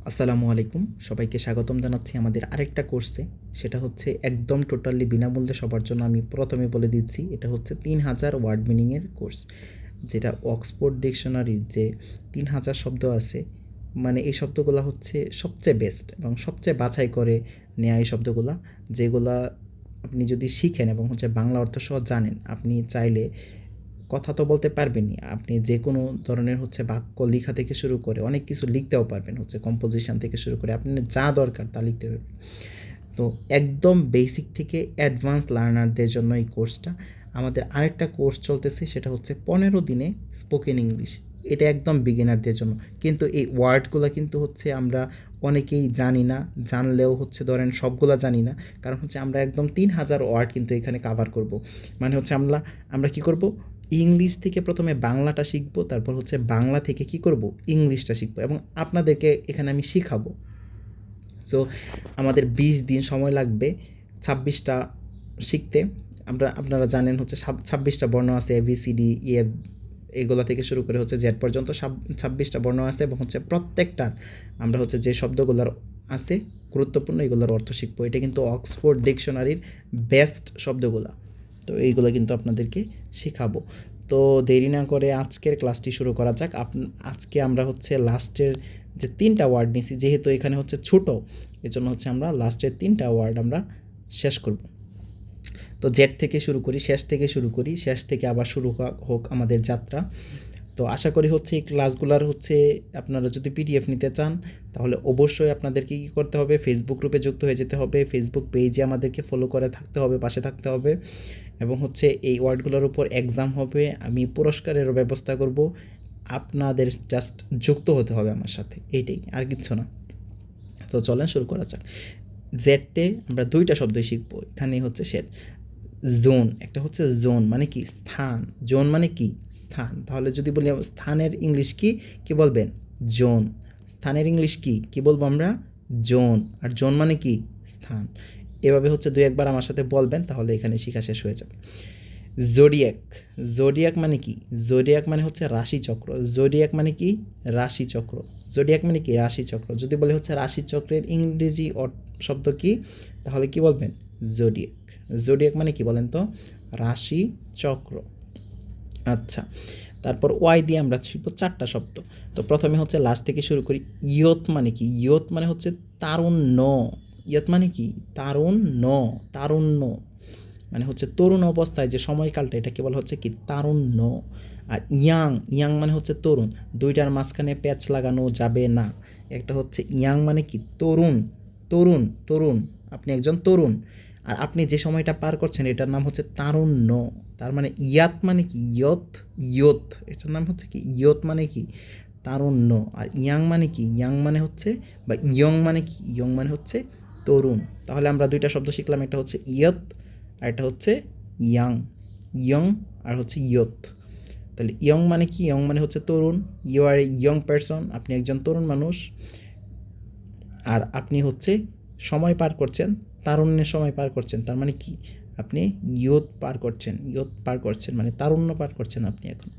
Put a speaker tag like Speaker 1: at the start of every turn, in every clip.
Speaker 1: আসসালামু আলাইকুম, সবাইকে স্বাগতম জানাচ্ছি আমাদের আরেকটা কোর্সে। সেটা হচ্ছে একদম টোটালি বিনামূল্যে সবার জন্য। আমি প্রথমে বলে দিচ্ছি, এটা হচ্ছে 3000 ওয়ার্ড মিনিংয়ের কোর্স, যেটা অক্সফোর্ড ডিকশনারির যে 3000 শব্দ আছে, মানে এই শব্দগুলো হচ্ছে সবচেয়ে বেস্ট এবং সবচেয়ে বাছাই করে নেয়া এই শব্দগুলা, যেগুলা আপনি যদি শিখেন এবং হচ্ছে বাংলা অর্থ সহ জানেন, আপনি চাইলে কথা তো বলতে পারবেনই, আপনি যে কোনো ধরনের হচ্ছে বাক্য লেখা থেকে শুরু করে অনেক কিছু লিখতেও পারবেন, হচ্ছে কম্পোজিশন থেকে শুরু করে আপনি যা দরকার তা লিখতে পারবেন। তো একদম বেসিক থেকে অ্যাডভান্স লার্নারদের জন্য এই কোর্সটা। আমাদের আরেকটা কোর্স চলতেছে, সেটা হচ্ছে 15 দিনে স্পোকেন ইংলিশ। এটা একদম বিগিনারদের জন্য, কিন্তু এই ওয়ার্ডগুলো কিন্তু হচ্ছে আমরা অনেকেই জানি না, জানলেও হচ্ছে ধরেন সবগুলা জানি না। কারণ হচ্ছে আমরা একদম 3000 ওয়ার্ড কিন্তু এখানে কাভার করব। মানে হচ্ছে আমরা আমরা কী করব, ইংলিশ থেকে প্রথমে বাংলাটা শিখবো, তারপর হচ্ছে বাংলা থেকে কি করব, ইংলিশটা শিখবো এবং আপনাদেরকে এখানে আমি শিখাবো। সো আমাদের 20 দিন সময় লাগবে 26টা শিখতে। আপনারা জানেন হচ্ছে 26টা বর্ণ আছে, ABCD EF, এগুলা থেকে শুরু করে হচ্ছে জেড পর্যন্ত 26টা বর্ণ আছে এবং হচ্ছে প্রত্যেকটার আমরা হচ্ছে যে শব্দগুলোর আছে গুরুত্বপূর্ণ, এগুলোর অর্থ শিখবো। এটা কিন্তু অক্সফোর্ড ডিকশনারির বেস্ট শব্দগুলা, তো এইগুলো কিন্তু আপনাদেরকে শেখাবো। তো দেরি না করে আজকের ক্লাসটি শুরু করা যাক। আজকে আমরা হচ্ছে লাস্টের যে 3টা ওয়ার্ড নিছি, যেহেতু এখানে হচ্ছে ছোটো, এজন্য হচ্ছে আমরা লাস্টের 3টা ওয়ার্ড আমরা শেষ করব। তো জেড থেকে শুরু করি, শেষ থেকে শুরু করি, শেষ থেকে আবার শুরু হোক আমাদের যাত্রা। তো আশা করি হচ্ছে এই ক্লাসগুলোর হচ্ছে আপনারা যদি PDF নিতে চান, তাহলে অবশ্যই আপনাদেরকে কী করতে হবে, ফেসবুক গ্রুপে যুক্ত হয়ে যেতে হবে, ফেসবুক পেজে আমাদেরকে ফলো করে থাকতে হবে, পাশে থাকতে হবে। এবং হচ্ছে এই ওয়ার্ডগুলোর উপর এক্সাম হবে, আমি পুরস্কারেরও ব্যবস্থা করব। আপনাদের জাস্ট যুক্ত হতে হবে আমার সাথে, এইটাই, আর কিচ্ছু না। তো চলেন শুরু করা যাক। জেডতে আমরা 2টা শব্দই শিখবো, এখানেই হচ্ছে শেড। জোন, একটা হচ্ছে জোন মানে কি স্থান, জোন মানে কি স্থান। তাহলে যদি বলি স্থানের ইংলিশ কি, কি বলবেন, জোন। স্থানের ইংলিশ কি, কি বলবো আমরা, জোন। আর জোন মানে কি স্থান। এভাবে হচ্ছে 2-1বার আমার সাথে বলবেন, তাহলে এখানে শিখা শেষ হয়ে যাবে। জোডিয়াক, জোডিয়াক মানে কি, জোডিয়াক মানে হচ্ছে রাশিচক্র। জোডিয়াক মানে কি, রাশিচক্র। জোডিয়াক মানে কি, রাশিচক্র। যদি বলে হচ্ছে রাশিচক্রের ইংরেজি শব্দ কি, তাহলে কি বলবেন, জোডিয়াক। জোডিয়াক মানে কি বলেন তো, রাশি চক্র। আচ্ছা, তারপর ওয়াই দিয়ে আমরা শিখব 4টা শব্দ। তো প্রথমে হচ্ছে লাস্ট থেকে শুরু করি। ইয়ত মানে কি, ইয়ত মানে হচ্ছে তারুণ্য। ইয়ত মানে কি, তারুণ্য, তারুণ্য মানে হচ্ছে তরুণ অবস্থায় যে সময়কালটা, এটাকে বলা হচ্ছে কি তারুণ্য। আর ইয়াং, ইয়াং মানে হচ্ছে তরুণ, দুইটার মাঝখানে প্যাচ লাগানো যাবে না। একটা হচ্ছে ইয়াং মানে কি তরুণ, তরুণ, তরুণ, আপনি একজন তরুণ। আর আপনি যে সময়টা পার করছেন এটার নাম হচ্ছে তারুণ্য। তার মানে ইয়াত মানে কি, ইয়ত, ইয়ত, এটার নাম হচ্ছে কি ইয়ত মানে কি তারুণ্য। আর ইয়াং মানে কি, ইয়াং মানে হচ্ছে, বা ইয়ং মানে কি, ইয়ং মানে হচ্ছে তরুণ। তাহলে আমরা 2টা শব্দ শিখলাম, একটা হচ্ছে ইয়ত আর একটা হচ্ছে ইয়াং। ইয়ং আর হচ্ছে ইয়ত। তাহলে ইয়ং মানে কি, ইয়ং মানে হচ্ছে তরুণ। You are a young person, আপনি একজন তরুণ মানুষ। আর আপনি হচ্ছে সময় পার করছেন, তারুণ্যের সময় পার করছেন, তার মানে কি আপনি ইয়ত পার করছেন, ইয়ত পার করছেন মানে তারুণ্য পার করছেন আপনি এখন।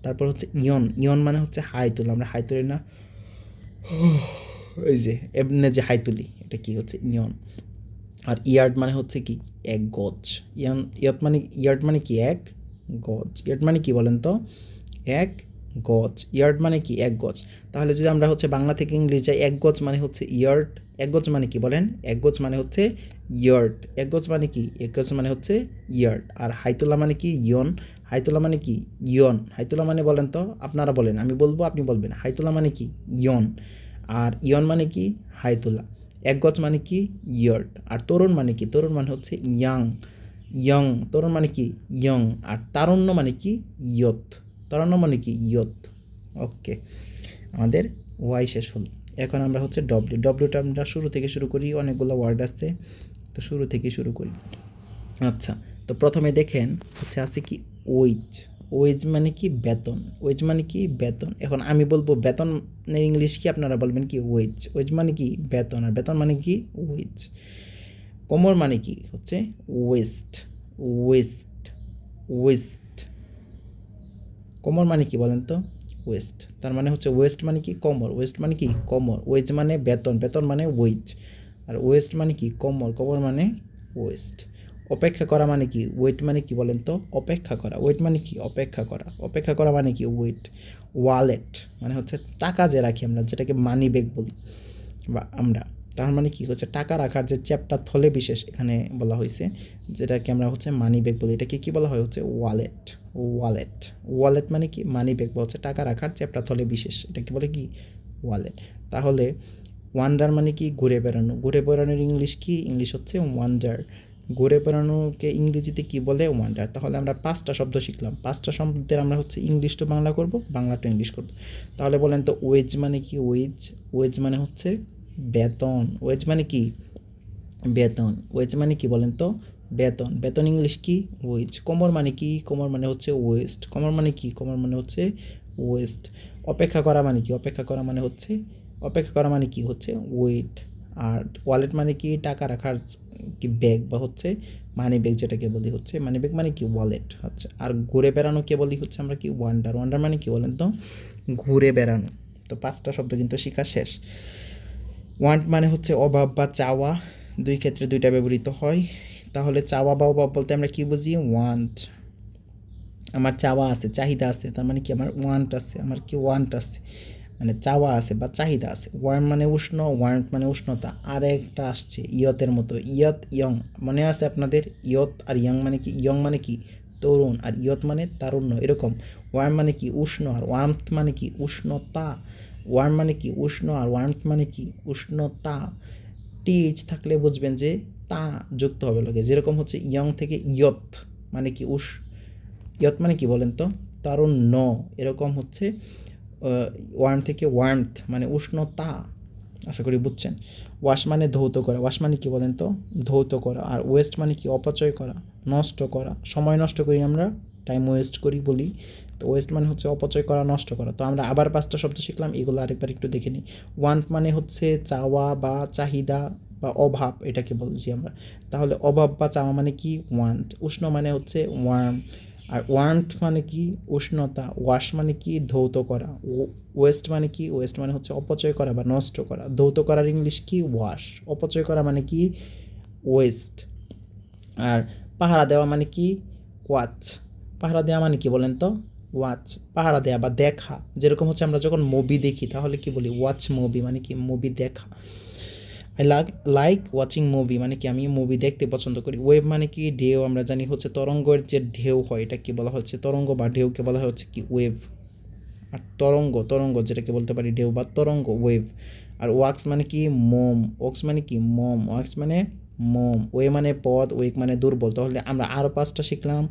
Speaker 1: তারপর হচ্ছে ইয়ন, ইয়ন মানে হচ্ছে হাই তুল, আমরা হাই তুলি না, এই যে এমনি যে হাই তুলি, এটা কি হচ্ছে ইয়ন। আর ইয়ার্ড মানে হচ্ছে কি, এক গজ। ইয়ার্ড মানে, ইয়ার্ড মানে কি, এক গজ। ইয়ার্ড মানে কি বলেন তো, এক গজ। ইয়ার্ড মানে কি, এক গজ। তাহলে যদি আমরা হচ্ছে বাংলা থেকে ইংলিশ যাই, এক গজ মানে হচ্ছে ইয়ার্ড। এক গজ মানে কি বলেন, এক গজ মানে হচ্ছে ইয়ার্ড। এক গজ মানে কি, এক গজ মানে হচ্ছে ইয়ার্ড। আর হাইতোলা মানে কি, ইয়ন। হাইতোলা মানে কি, ইয়ন। হাইতোলা মানে বলেন তো, আপনারা বলেন, আমি বলবো আপনি বলবেন। হাইতোলা মানে কি, ইয়ন। আর ইয়ন মানে কি, হাইতোলা। এক গজ মানে কি, ইয়ার্ড। আর তরুণ মানে কি, তরুণ মানে হচ্ছে ইয়াং, ইয়ং। তরুণ মানে কি, ইয়ং। আর তারুণ্য মানে কি, ইয়ত। তারুণ্য মানে কি, ইয়ত। ওকে, আমাদের ওয়াই শেষ হলো। এখন আমরা হচ্ছে ডব্লিউ। ডব্লিউটা আমরা শুরু থেকে শুরু করি, অনেকগুলো ওয়ার্ড আছে, তো শুরু থেকে শুরু করি। আচ্ছা, তো প্রথমে দেখেন হচ্ছে আছে কি ওয়েজ। ওয়েজ মানে কি, বেতন। ওয়েজ মানে কি, বেতন। এখন আমি বলবো বেতনের ইংলিশ কি, আপনারা বলবেন কি ওয়েজ। ওয়েজ মানে কি বেতন, আর বেতন মানে কি ওয়েজ। কোমর মানে কি হচ্ছে ওয়েস্ট, ওয়েস্ট, ওয়েস্ট। কোমর মানে কি বলেন তো, ওয়েস্ট। তার মানে হচ্ছে ওয়েস্ট মানে কি কোমর, ওয়েস্ট মানে কি কোমর, ওয়েজ মানে বেতন, বেতন মানে ওয়েজ, আর ওয়েস্ট মানে কি কোমর, কোমর মানে ওয়েস্ট। অপেক্ষা করা মানে কি, ওয়েট মানে কি বলেন তো, অপেক্ষা করা, ওয়েট মানে কি অপেক্ষা করা, অপেক্ষা করা মানে কি ওয়েট। ওয়ালেট মানে হচ্ছে টাকা যে রাখি আমরা, যেটাকে মানি ব্যাগ বলি বা আমরা, তার মানে কি হচ্ছে টাকা রাখার যে চ্যাপ্টার থলে বিশেষ এখানে বলা হয়েছে, যেটাকে আমরা হচ্ছে মানি ব্যাগ বলি, এটাকে কী বলা হয় হচ্ছে ওয়ালেট। ওয়ালেট, ওয়ালেট মানে কি মানি ব্যাগ বা হচ্ছে টাকা রাখার চ্যাপ্টার থলে বিশেষ, এটাকে বলে কি ওয়ালেট। তাহলে ওয়ান্ডার মানে কি ঘুরে বেড়ানো, ঘুরে বেড়ানোর ইংলিশ কি, ইংলিশ হচ্ছে ওয়ান্ডার। ঘুরে বেড়ানোকে ইংরেজিতে কি বলে, ওয়ান্ডার। তাহলে আমরা 5টা শব্দ শিখলাম, 5টা শব্দের আমরা হচ্ছে ইংলিশ টু বাংলা করব, বাংলা টু ইংলিশ করব। তাহলে বলেন তো ওয়েজ মানে কি, ওয়েজ, ওয়েজ মানে হচ্ছে বেতন, ওয়েজ মানে কি বেতন, ওয়েজ মানে কি বলেন তো বেতন, বেতন ইংলিশ কি ওয়েজ। কোমর মানে কি, কোমর মানে হচ্ছে ওয়েস্ট, কোমর মানে কি, কোমর মানে হচ্ছে ওয়েস্ট। অপেক্ষা করা মানে কি, অপেক্ষা করা মানে হচ্ছে, অপেক্ষা করা মানে কি হচ্ছে ওয়েট। আর ওয়ালেট মানে কি টাকা রাখার কি ব্যাগ বা হচ্ছে মানি ব্যাগ, যেটাকে বলি হচ্ছে মানি ব্যাগ মানে কি ওয়ালেট। আচ্ছা, আর ঘুরে বেড়ানোকে বলি হচ্ছে আমরা কি ওয়ান্ডার, ওয়ান্ডার মানে কি বলেন তো ঘুরে বেড়ানো। তো 5টা শব্দ কিন্তু শেখা শেষ। ওয়ান্ট মানে হচ্ছে অভাব বা চাওয়া, দুই ক্ষেত্রে দুইটা ব্যবহৃত হয়। তাহলে চাওয়া বা অভাব বলতে আমরা কি বুঝি, ওয়ান্ট, আমার চাওয়া আছে, চাহিদা আছে, তার মানে কি আমার ওয়ান্ট আছে, আমার কি ওয়ান্ট আছে, মানে চাওয়া আছে বা চাহিদা আছে। ওয়ার্ম মানে উষ্ণ, ওয়ান্ট মানে উষ্ণতা। আর একটা আসছে ইয়তের মতো, ইয়ত ইয়ং, মনে আছে আপনাদের, ইয়ত আর ইয়ং মানে কি, ইয়ং মানে কি তরুণ, আর ইয়ত মানে তারুণ্য, এরকম। ওয়ার্ম মানে কি উষ্ণ, আর ওয়ার্মথ মানে কি উষ্ণতা। ওয়ার্ম মানে কি উষ্ণ, আর ওয়ার্মথ মানে কি উষ্ণতা। টিচ থাকলে বুঝবেন যে তা যুক্ত হবে লাগে, যেরকম হচ্ছে ইয়ং থেকে ইয়ত মানে কি ইয়ত মানে কি বলেন তো তারুণ্য, এরকম হচ্ছে ওয়ার্ম থেকে ওয়ার্মথ মানে উষ্ণতা। আশা করি বুঝছেন। ওয়াশ মানে ধৌত করা, ওয়াশ মানে কি বলেন তো ধৌত করা। আর ওয়েস্ট মানে কি অপচয় করা, নষ্ট করা, সময় নষ্ট করি আমরা, টাইম ওয়েস্ট করি বলি। তো ওয়েস্ট মানে হচ্ছে অপচয় করা, নষ্ট করা। তো আমরা আবার 5টা শব্দ শিখলাম, এগুলো আরেকবার একটু দেখে নিই। ওয়ান্ট মানে হচ্ছে চাওয়া বা চাহিদা বা অভাব, এটাকে বলছি আমরা। তাহলে অভাব বা চাওয়া মানে কি ওয়ান্ট। উষ্ণ মানে হচ্ছে ওয়ার্ম, আর ওয়ার্মথ মানে কি উষ্ণতা। ওয়াশ মানে কি ধৌত করা। ওয়েস্ট মানে কি, ওয়েস্ট মানে হচ্ছে অপচয় করা বা নষ্ট করা। ধৌত করার ইংলিশ কি ওয়াশ। অপচয় করা মানে কি ওয়েস্ট। আর পাহারা দেওয়া মানে কি ওয়াচ। পাহারা দেওয়া মানে কি বলেন তো ওয়াচ। পাহারা দেওয়া বা দেখা, যেরকম হচ্ছে আমরা যখন মুভি দেখি তাহলে কি বলি ওয়াচ মুভি, মানে কি মুভি দেখা। আই লাইক ওয়াচিং মুভি মানে কি আমি মুভি দেখতে পছন্দ করি। ওয়েভ মানে কি ঢেউ, আমরা জানি হচ্ছে তরঙ্গের যে ঢেউ হয় এটা কি বলা হচ্ছে তরঙ্গ, বা ঢেউকে বলা হচ্ছে কি ওয়েভ। আর তরঙ্গ, তরঙ্গ যেটাকে বলতে পারি ঢেউ বা তরঙ্গ ওয়েভ। আর ওয়াক্স মানে কি মোম, ওয়াক্স মানে কি মোম, ওয়াক্স মানে মোম। ওয়ে মানে পথ, ওয়েক মানে দুর্বল। তাহলে আমরা আরও 5টা শিখলাম।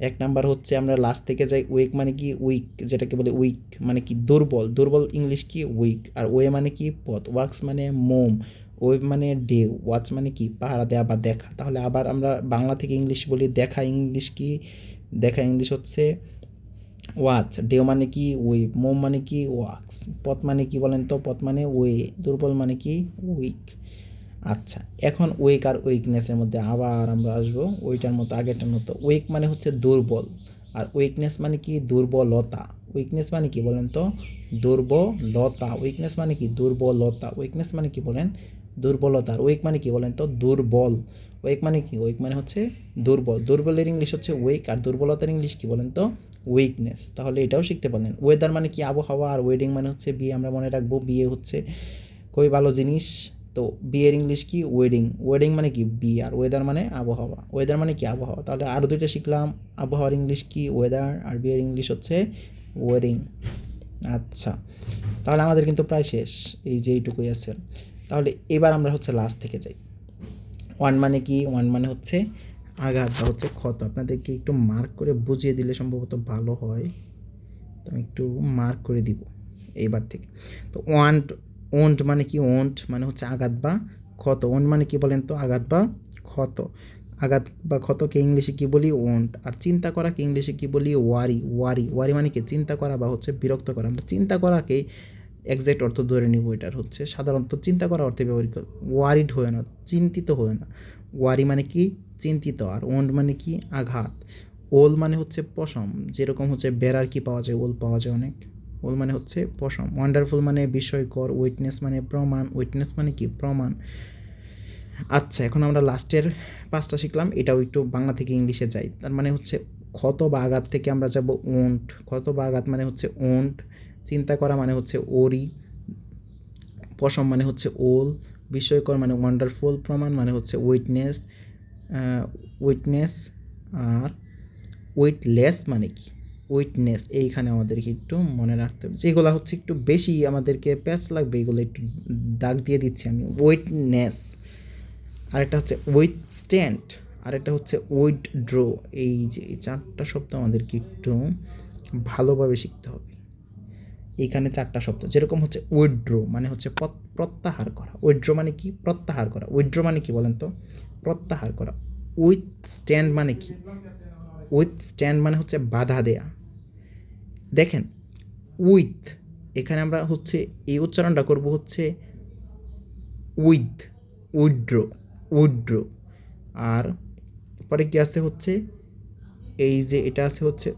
Speaker 1: 1 নাম্বার হচ্ছে আমরা লাস্ট থেকে যাই, ওয়েক মানে কি উইক, যেটাকে বলে উইক মানে কি দুর্বল, দুর্বল ইংলিশ কি উইক। আর ওয়ে মানে কি পথ, ওয়াক্স মানে মোম, ওয়েভ মানে ঢেউ, ওয়াচ মানে কি পাহারা দেওয়া বা দেখা। তাহলে আবার আমরা বাংলা থেকে ইংলিশ বলি, দেখা ইংলিশ কি, দেখা ইংলিশ হচ্ছে ওয়াচ। ঢেউ মানে কি ওয়েভ, মোম মানে কি ওয়াক্স, পথ মানে কি বলেন তো পথ মানে ওয়ে, দুর্বল মানে কি উইক। আচ্ছা, এখন ওয়েক আর উইকনেসের মধ্যে আবার আমরা আসবো ওইটার মতো আগেরটার মতো। ওয়েক মানে হচ্ছে দুর্বল, আর উইকনেস মানে কি দুর্বলতা। উইকনেস মানে কি বলেন তো দুর্বলতা, উইকনেস মানে কি দুর্বলতা, উইকনেস মানে কি বলেন দুর্বলতা। আর ওয়েক মানে কি বলেন তো দুর্বল। ওয়েক মানে কি, ওয়েক মানে হচ্ছে দুর্বল, দুর্বলের ইংলিশ হচ্ছে ওয়েক, আর দুর্বলতার ইংলিশ কি বলেন তো উইকনেস। তাহলে এটাও শিখতে পারলেন। ওয়েদার মানে কি আবহাওয়া, আর ওয়েডিং মানে হচ্ছে বিয়ে, আমরা মনে রাখবো বিয়ে হচ্ছে খুবই ভালো জিনিস। তো বিয়ের ইংলিশ কি ওয়েডিং, ওয়েডিং মানে কি বিয়ে, আর ওয়েদার মানে আবহাওয়া, ওয়েদার মানে কি আবহাওয়া। তাহলে আরও 2টা শিখলাম, আবহাওয়ার ইংলিশ কি ওয়েদার, আর বিয়ের ইংলিশ হচ্ছে ওয়েডিং। আচ্ছা, তাহলে আমাদের কিন্তু প্রায় শেষ, এই যে এইটুকুই আছে। তাহলে এবার আমরা হচ্ছে লাস্ট থেকে যাই। ওয়ান মানে কি, ওয়ান মানে হচ্ছে আঘাত বা হচ্ছে ক্ষত। আপনাদেরকে একটু মার্ক করে বুঝিয়ে দিলে সম্ভবত ভালো হয়, তো আমি একটু মার্ক করে দিব এইবার থেকে। তো ওন্ট মানে কি, ওন্ট মানে হচ্ছে আঘাত বা ক্ষত। ওন্ট মানে কি বলেন তো আঘাত বা ক্ষত। আঘাত বা ক্ষতকে ইংলিশে কি বলি ওন্ট। আর চিন্তা করাকে ইংলিশে কি বলি ওয়ারি। ওয়ারি, ওয়ারি মানে কি চিন্তা করা বা হচ্ছে বিরক্ত করা। আমরা চিন্তা করাকে এক্সাক্ট অর্থ ধরে নিব, এটার হচ্ছে সাধারণত চিন্তা করা অর্থে ব্যবহৃত। ওয়ারিড হয়ে না, চিন্তিত হয়ে না। ওয়ারি মানে কি চিন্তিত, আর ওন্ড মানে কি আঘাত। ওল মানে হচ্ছে পশম, যেরকম হচ্ছে বেড়ার কি পাওয়া যায় ওল পাওয়া যায় অনেক, ওল মানে হচ্ছে পশম, ওয়ান্ডারফুল মানে বিস্ময়কর, উইটনেস মানে প্রমাণ, উইটনেস মানে কি প্রমাণ। আচ্ছা, এখন আমরা লাস্টের 5টা শিখলাম, এটাও একটু বাংলা থেকে ইংলিশে যাই। তার মানে হচ্ছে ক্ষত বা আঘাত থেকে আমরা যাব ওন্ট, ক্ষত বা আঘাত মানে হচ্ছে ওন্ট, চিন্তা করা মানে হচ্ছে ওরি, পশম মানে হচ্ছে ওল, বিস্ময়কর মানে ওয়ান্ডারফুল, প্রমাণ মানে হচ্ছে উইটনেস, উইটনেস, আর ওয়েটলেস মানে কি উইটনেস। এইখানে আমাদেরকে একটু মনে রাখতে হবে, যেগুলো হচ্ছে একটু বেশি আমাদেরকে প্যাচ লাগবে এগুলো একটু দাগ দিয়ে দিচ্ছি আমি। ওয়েটনেস, আরেকটা হচ্ছে উইথস্ট্যান্ড, আরেকটা হচ্ছে উইথড্র। এই যে এই 4টা শব্দ আমাদেরকে একটু ভালোভাবে শিখতে হবে। এইখানে 4টা শব্দ, যেরকম হচ্ছে উইথড্র মানে হচ্ছে প্রত্যাহার করা, উইথড্র মানে কি প্রত্যাহার করা, উইথড্র মানে কি বলেন তো প্রত্যাহার করা। উইথস্ট্যান্ড মানে কি, উইথস্ট্যান্ড মানে হচ্ছে বাধা দেয়া। দেখেন উইথ, এখানে আমরা হচ্ছে এই উচ্চারণটা করব হচ্ছে উইথ, উইথড্র, উইথড্র। আর পরে কি আছে হচ্ছে এই যে এটা আছে হচ্ছে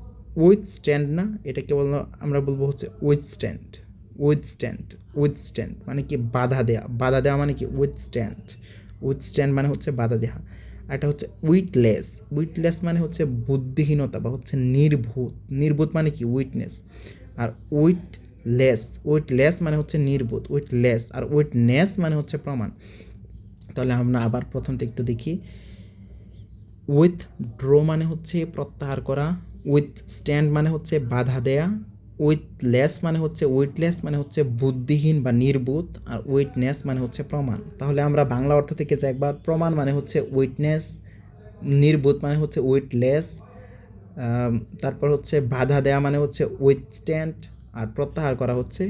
Speaker 1: উইথস্ট্যান্ড না, এটাকে বলবো আমরা বলবো হচ্ছে উইথস্ট্যান্ড, উইথস্ট্যান্ড, উইথস্ট্যান্ড মানে কি বাধা দেয়া, বাধা দেওয়া মানে কি উইথস্ট্যান্ড, উইথস্ট্যান্ড মানে হচ্ছে বাধা দেওয়া। আর এটা হচ্ছে উইটলেস, উইটলেস মানে হচ্ছে বুদ্ধিহীনতা বা হচ্ছে নির্ভূত, নির্ভূত মানে কি উইটনেস। আর উইটলেস, উইটলেস মানে হচ্ছে নির্ভূত, উইটলেস। আর উইটনেস মানে হচ্ছে প্রমাণ। তাহলে আমরা আবার প্রথম থেকে একটু দেখি। উইথড্র মানে হচ্ছে প্রত্যাহার করা, উইথস্ট্যান্ড মানে হচ্ছে বাধা দেয়া, উইথলেস মানে হচ্ছে উইটলেস মানে হচ্ছে বুদ্ধিহীন বা নির্বোধ, আর উইটনেস মানে হচ্ছে প্রমাণ। তাহলে আমরা বাংলা অর্থ থেকে যে একবার, প্রমাণ মানে হচ্ছে উইটনেস, নির্বোধ মানে হচ্ছে উইটলেস, তারপর হচ্ছে বাধা দেয়া মানে হচ্ছে উইথস্ট্যান্ড, আর প্রত্যাহার করা হচ্ছে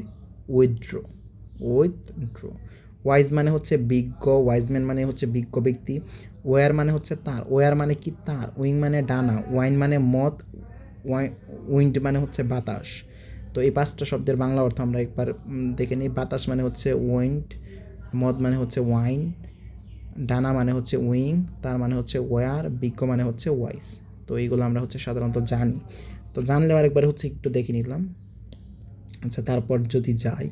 Speaker 1: উইথড্র, উইথড্র। ওয়াইজ মানে হচ্ছে বিজ্ঞ, ওয়াইজম্যান মানে হচ্ছে বিজ্ঞ ব্যক্তি। ওয়ার মানে হচ্ছে তার, ওয়ার মানে কি তার, উইং মানে ডানা, ওয়াইন মানে মদ, উইন্ড মানে হচ্ছে বাতাস। তো এই 5টা শব্দের বাংলা অর্থ আমরা একবার দেখে নিই। বাতাস মানে হচ্ছে উইন্ড, মদ মানে হচ্ছে ওয়াইন, ডানা মানে হচ্ছে উইং, তার মানে হচ্ছে ওয়ার, বিজ্ঞ মানে হচ্ছে ওয়াইস। তো এইগুলো আমরা হচ্ছে সাধারণত জানি, তো জানলেও আরেকবার হচ্ছে একটু দেখে নিলাম। আচ্ছা, তারপর যদি যাই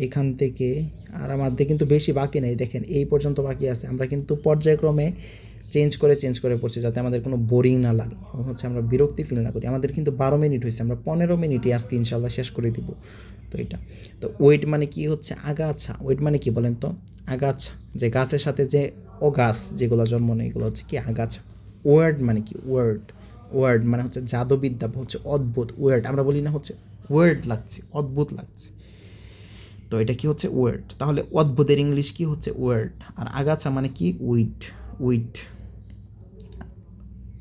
Speaker 1: এখান থেকে, আর আমাদের কিন্তু বেশি বাকি নেই, দেখেন এই পর্যন্ত বাকি আছে। আমরা কিন্তু পর্যায়ক্রমে চেঞ্জ করে পড়ছি, যাতে আমাদের কোনো বোরিং না লাগে এবং হচ্ছে আমরা বিরক্তি ফিল না করি। আমাদের কিন্তু 12 মিনিট হয়েছে, আমরা 15 মিনিটই আজকে ইনশাল্লাহ শেষ করে দিব। তো এটা, তো ওয়েট মানে কি হচ্ছে আগাছা, ওয়েট মানে কি বলেন তো আগাছা, যে গাছের সাথে যে ও গাছ যেগুলো জন্ম নেয় এগুলো হচ্ছে কি আগাছা। ওয়ার্ড মানে কি ওয়ার্ড, ওয়ার্ড মানে হচ্ছে জাদুবিদ্যা, হচ্ছে অদ্ভুত, ওয়ার্ড আমরা বলি না হচ্ছে ওয়ার্ড লাগছে, অদ্ভুত লাগছে। তো এটা কি হচ্ছে ওয়ার্ড, তাহলে অদ্ভুতের ইংলিশ কি হচ্ছে ওয়ার্ড। আর আগাছা মানে কি উইড, উইড।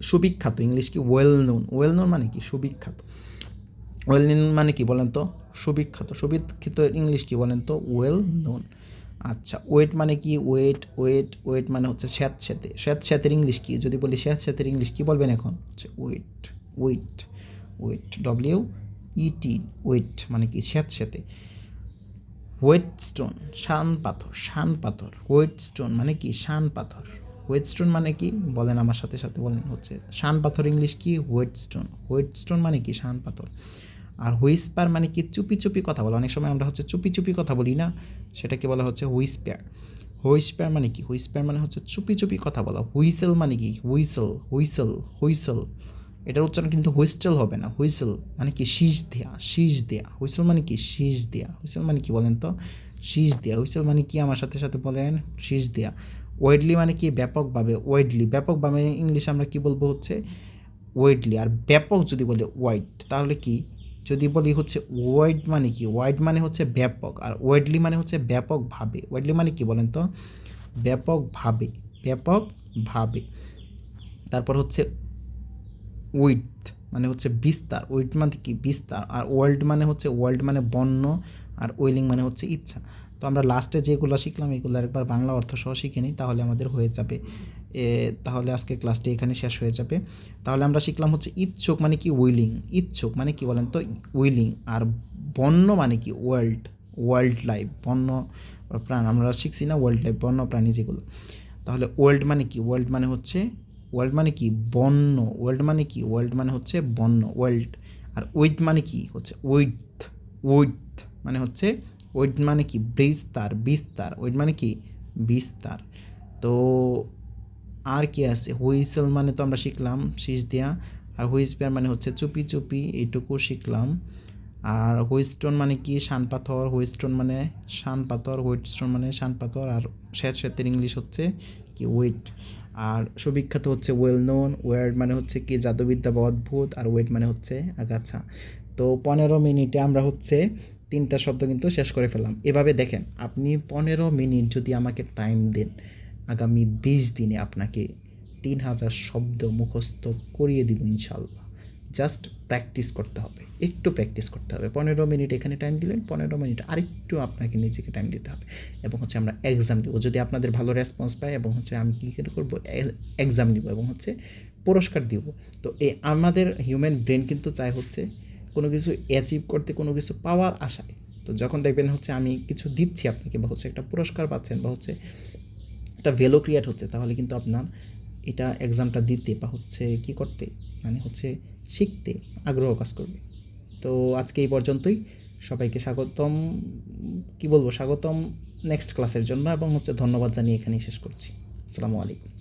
Speaker 1: সুবিখ্যাত ইংলিশ কি ওয়েল নোন, ওয়েল নোন মানে কি সুবিখ্যাত, ওয়েল নোন মানে কি বলেন তো সুবিখ্যাত, সুবিখ্যাত ইংলিশ কি বলেন তো ওয়েল নোন। আচ্ছা, ওয়েট মানে কি ওয়েট, ওয়েট, ওয়েট মানে হচ্ছে স্যাঁতস্যাঁতে, স্যাঁতস্যাঁতের ইংলিশ কি, যদি বলি স্যাঁতস্যাঁতের ইংলিশ কি বলবেন এখন হচ্ছে wet, wet, wet, WET, wet মানে কি স্যাঁতস্যাঁতে। ওয়েটস্টোন শান পাথর, শান পাথর, ওয়েটস্টোন মানে কি শান পাথর, ওয়েটস্টোন মানে কি বলেন আমার সাথে সাথে বলেন হচ্ছে শান পাথর ইংলিশ কি ওয়েটস্টোন, ওয়েটস্টোন মানে কি শান পাথর। আর হুইসপার মানে কি চুপি চুপি কথা বলা, অনেক সময় আমরা হচ্ছে চুপি চুপি কথা বলি না, সেটাকে বলা হচ্ছে হুইসপার। হুইসপার মানে কি, হুইসপার মানে হচ্ছে চুপি চুপি কথা বলা। হুইসেল মানে কি হুইসেল, হুইসেল, হুইসেল, এটার উচ্চারণ কিন্তু হুইস্টেল হবে না, হুইসেল মানে কি শীষ দেয়া, শীষ দেয়া, হুইসেল মানে কি শীষ দেয়া, হুইসেল মানে কি বলেন তো শীষ দেয়া, হুইসেল মানে কি আমার সাথে সাথে বলেন শীষ দেয়া। ওয়েডলি মানে কি ব্যাপকভাবে, ওয়েডলি ব্যাপকভাবে ইংলিশে আমরা কি বলবো হচ্ছে ওয়েডলি। আর ব্যাপক যদি বলি ওয়াইড, তাহলে কি যদি বলি হচ্ছে ওয়াইড মানে কি, ওয়াইড মানে হচ্ছে ব্যাপক, আর ওয়েডলি মানে হচ্ছে ব্যাপকভাবে। ওয়েডলি মানে কি বলেন তো ব্যাপকভাবে, ব্যাপকভাবে। তারপর হচ্ছে উইথ মানে হচ্ছে বিস্তার, উইথ মানে কি বিস্তার। আর ওয়ার্ল্ড মানে হচ্ছে, ওয়ার্ল্ড মানে বন্য, আর ওয়েলিং মানে হচ্ছে ইচ্ছা। তো আমরা লাস্টে যেগুলো শিখলাম এগুলো একবার বাংলা অর্থ সহ শিখে নিই, তাহলে আমাদের হয়ে যাবে। তাহলে আজকের ক্লাসটি এখানে শেষ হয়ে যাবে। তাহলে আমরা শিখলাম হচ্ছে ইচ্ছুক মানে কি উইলিং, ইচ্ছুক মানে কি বলেন তো উইলিং। আর বন্য মানে কি ওয়ার্ল্ড, ওয়ার্ল্ড লাইফ, বন্য প্রাণ আমরা শিখছি না ওয়ার্ল্ড লাইফ, বন্য প্রাণী যেগুলো। তাহলে ওয়ার্ল্ড মানে কি, ওয়ার্ল্ড মানে হচ্ছে, ওয়ার্ল্ড মানে কি বন্য, ওয়ার্ল্ড মানে কি, ওয়ার্ল্ড মানে হচ্ছে বন্য ওয়ার্ল্ড। আর উইথ মানে কি হচ্ছে উইথ, উইডথ মানে হচ্ছে উইডথ মানে কি বিস্তার উইডথ মানে কি বিস্তার। তো আর কি আছে, হুইসেল মানে তো আমরা শিখলাম শীষ দিয়া, আর হুইসপার মানে হচ্ছে চুপি চুপি, এইটুকু শিখলাম। আর হুইস্টোন মানে কি শান পাথর, হুইস্টোন মানে শান পাথর, হুইটস্টোন মানে শান পাথর, আর স্যাঁতের ইংলিশ হচ্ছে কি উইট। আর সুবিখ্যাত হচ্ছে ওয়েল নোন, ওয়ার্ড মানে হচ্ছে কি জাদুবিদ্যা বা অদ্ভুত, আর ওয়েট মানে হচ্ছে আগাছা। তো 15 মিনিটে আমরা হচ্ছে 3টা শব্দ কিন্তু শেষ করে ফেললাম। এভাবে দেখেন, আপনি 15 মিনিট যদি আমাকে টাইম দেন, আগামী 20 দিনে আপনাকে 3000 শব্দ মুখস্থ করিয়ে দিব ইনশাল্লাহ। জাস্ট প্র্যাকটিস করতে হবে, একটু প্র্যাকটিস করতে হবে। 15 মিনিট এখানে টাইম দিলেন, 15 মিনিট আরেকটু আপনাকে নিজেকে টাইম দিতে হবে, এবং হচ্ছে আমরা এক্সাম দেবো যদি আপনাদের ভালো রেসপন্স পাই, এবং হচ্ছে আমি কী করবো, এক্সাম দিব এবং হচ্ছে পুরস্কার দিব। তো এই আমাদের হিউম্যান ব্রেন কিন্তু চায় হচ্ছে কোনো কিছু অ্যাচিভ করতে, কোনো কিছু পাওয়ার আশায়। তো যখন দেখবেন হচ্ছে আমি কিছু দিচ্ছি আপনাকে, বা হচ্ছে একটা পুরস্কার পাচ্ছেন, বা হচ্ছে একটা ভ্যালু ক্রিয়েট হচ্ছে, তাহলে কিন্তু আপনার এটা এক্সামটা দিতে বা হচ্ছে কী করতে, মানে হচ্ছে শিখতে আগ্রহ কাজ করবে। তো আজকে এই পর্যন্তই। সবাইকে স্বাগতম, কি বলবো, স্বাগতম নেক্সট ক্লাসের জন্য, এবং হচ্ছে ধন্যবাদ জানিয়ে এখানেই শেষ করছি। আসসালামু আলাইকুম।